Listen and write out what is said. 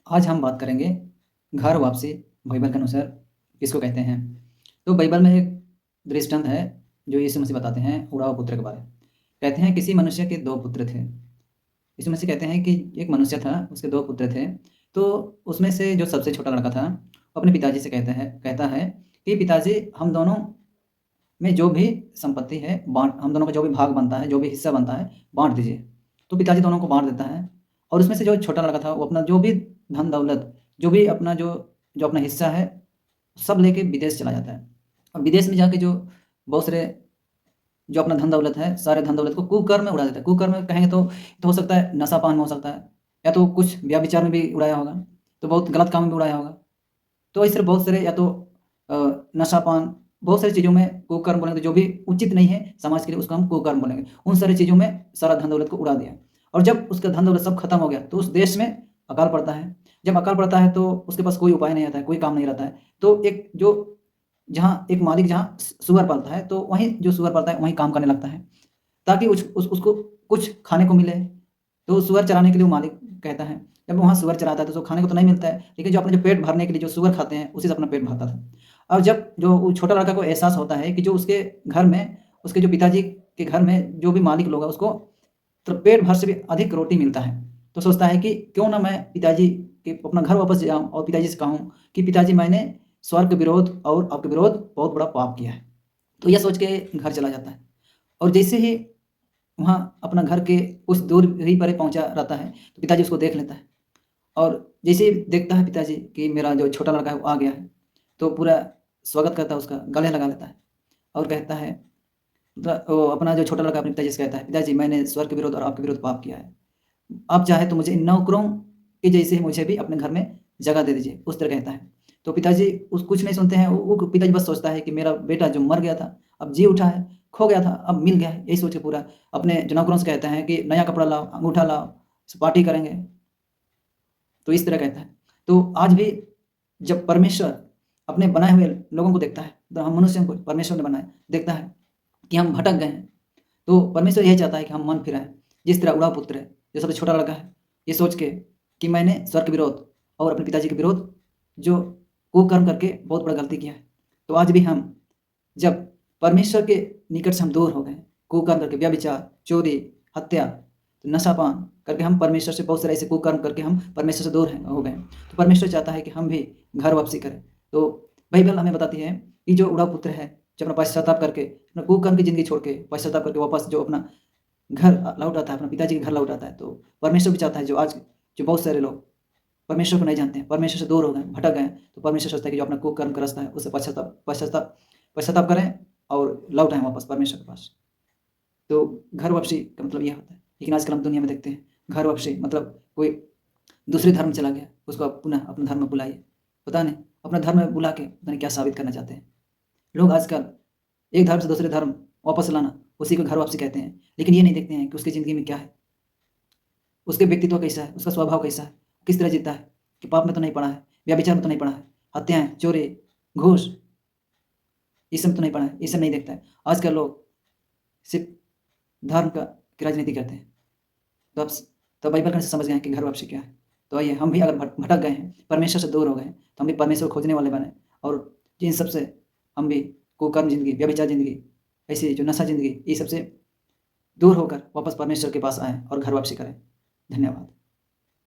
आज हम बात करेंगे घर वापसी बाइबल के अनुसार किसको कहते हैं। तो बाइबल में एक दृष्टांत है जो यीशु मसीह बताते हैं उड़ाव पुत्र के बारे में। कहते हैं किसी मनुष्य के दो पुत्र थे। यीशु मसीह कहते हैं कि एक मनुष्य था, उसके दो पुत्र थे। तो उसमें से जो सबसे छोटा लड़का था वो अपने पिताजी से कहता है कि पिताजी, हम दोनों में जो भी संपत्ति है बाँट, हम दोनों का जो भी भाग बनता है, जो भी हिस्सा बनता है बाँट दीजिए। तो पिताजी दोनों को बाँट देता है और उसमें से जो छोटा लड़का था वो अपना जो भी धन-दौलत, जो भी अपना जो जो अपना हिस्सा है, सब लेके विदेश चला जाता है। और विदेश में जाके जो बहुत सारे जो अपना धन-दौलत है, सारे धन-दौलत को कुकर्म में उड़ा देता है। कुकर्म में कहेंगे तो हो सकता है नशा-पान में हो सकता है, या तो कुछ व्यभिचार में भी उड़ाया होगा, तो बहुत गलत काम में भी उड़ाया होगा। तो इस तरह बहुत सारे, या तो अ, नशा-पान, बहुत सारी चीज़ों में कुकर्म बोलेंगे, तो जो भी उचित नहीं है समाज के लिए उसको हम कुकर्म बोलेंगे। उन सारी चीज़ों में सारा धन-दौलत को उड़ा दिया और जब उसका धन-दौलत सब खत्म हो गया तो उस देश में अकाल पड़ता है। जब अकाल पड़ता है तो उसके पास कोई उपाय नहीं आता है, कोई काम नहीं रहता है। तो एक जो जहाँ एक मालिक जहाँ सूअर पालता है, तो वहीं जो सूअर पालता है वहीं काम करने लगता है, ताकि उसको कुछ खाने को मिले। तो सूअर चराने के लिए वो मालिक कहता है। जब वहाँ सूअर चराता है तो उसको खाने को तो नहीं मिलता है, लेकिन जो अपने जो पेट भरने के लिए जो सूअर खाते हैं, उसी से अपना पेट भरता था। और जब जो वो छोटा लड़का को एहसास होता है कि जो उसके घर में, उसके जो पिताजी के घर में जो भी मालिक लोग हैं, उसको तो पेट भर से भी अधिक रोटी मिलता है। तो सोचता है कि क्यों ना मैं पिताजी के अपना घर वापस जाऊँ और पिताजी से कहूँ कि पिताजी, मैंने स्वर्ग के विरोध और आपके विरोध बहुत बड़ा पाप किया है। तो यह सोच के घर चला जाता है और जैसे ही वहाँ अपना घर के कुछ दूर ही पर पहुँचा रहता है, तो पिताजी उसको देख लेता है और जैसे ही देखता है पिताजी कि मेरा जो छोटा लड़का है वो आ गया है, तो पूरा स्वागत करता है, उसका गले लगा लेता है और कहता है, वो अपना जो छोटा लड़का अपने पिताजी से कहता है, पिताजी, मैंने स्वर्ग के विरुद्ध और आपके विरुद्ध पाप किया है। आप चाहे तो मुझे इन नौकरों के जैसे ही मुझे भी अपने घर में जगह दे दीजिए, उस तरह कहता है। तो पिताजी उस कुछ नहीं सुनते हैं, वो पिताजी बस सोचता है कि मेरा बेटा जो मर गया था, अब जी उठा है, खो गया था, अब मिल गया है। यही सोच के पूरा अपने जो नौकरों से कहते हैं कि नया कपड़ा लाओ, अंगूठा लाओ, पार्टी करेंगे। तो इस तरह कहता है। तो आज भी जब परमेश्वर अपने बनाए हुए लोगों को देखता है, तो हम मनुष्यों को परमेश्वर ने बनाया, देखता है कि हम भटक गए हैं, तो परमेश्वर यही चाहता है कि हम मन फिराएँ। जिस तरह उड़ाव पुत्र है, जो सबसे छोटा लड़का है, ये सोच के कि मैंने स्वर्ग के विरोध और अपने पिताजी के विरोध जो कुकर्म करके बहुत बड़ा गलती किया है। तो आज भी हम जब परमेश्वर के निकट से हम दूर हो गए, कुकर्म करके व्यभिचार, चोरी, हत्या, नशापान करके हम परमेश्वर से बहुत सारे ऐसे कुकर्म करके हम परमेश्वर से दूर हो गए। तो परमेश्वर चाहता है कि हम भी घर वापसी करें। तो बाइबल हमें बताती है कि जो उड़ाव पुत्र है, जो अपना पश्चाताप करके, अपना कुकर्म की ज़िंदगी छोड़ के पश्चाताप करके वापस जो अपना घर लौट आता है, अपने पिताजी के घर लौट आता है, तो परमेश्वर भी चाहता है, जो बहुत सारे लोग परमेश्वर को नहीं जानते हैं, परमेश्वर से दूर हो गए, भटक गए, तो परमेश्वर सोचता है कि जो अपना कुकर्म का रास्ता है उससे पश्चाताप पश्चाताप करें और लौट आएँ वापस परमेश्वर के पास। तो घर वापसी का मतलब ये होता है। लेकिन आजकल हम दुनिया में देखते हैं, घर वापसी मतलब कोई दूसरे धर्म में चला गया, उसको आप पुनः अपने धर्म में बुलाइए। पता नहीं अपना धर्म में बुला के पता नहीं क्या साबित करना चाहते हैं। लोग आजकल एक धर्म से दूसरे धर्म वापस लाना, उसी को घर वापसी कहते हैं। लेकिन ये नहीं देखते हैं कि उसकी ज़िंदगी में क्या है, उसके व्यक्तित्व कैसा है, उसका स्वभाव कैसा है, किस तरह जीता है, कि पाप में तो नहीं पड़ा है, व्यभिचार में तो नहीं पड़ा है, हत्याएँ, चोरी, घूस, ये सब तो नहीं पड़ा है, ये सब नहीं देखता है। आजकल लोग सिर्फ़ धर्म की राजनीति करते हैं। तो अब तो बाइबल का समझ गए हैं कि घर वापसी क्या है। तो आइए हम भी अगर भटक गए हैं, परमेश्वर से दूर हो गए हैं, तो हम भी परमेश्वर को खोजने वाले बने और इन सब से हम भी कुकर्म ज़िंदगी, व्यभिचार ज़िंदगी, ऐसी जो नशा ज़िंदगी, ये सब से दूर होकर वापस परमेश्वर के पास आएँ और घर वापसी करें। धन्यवाद।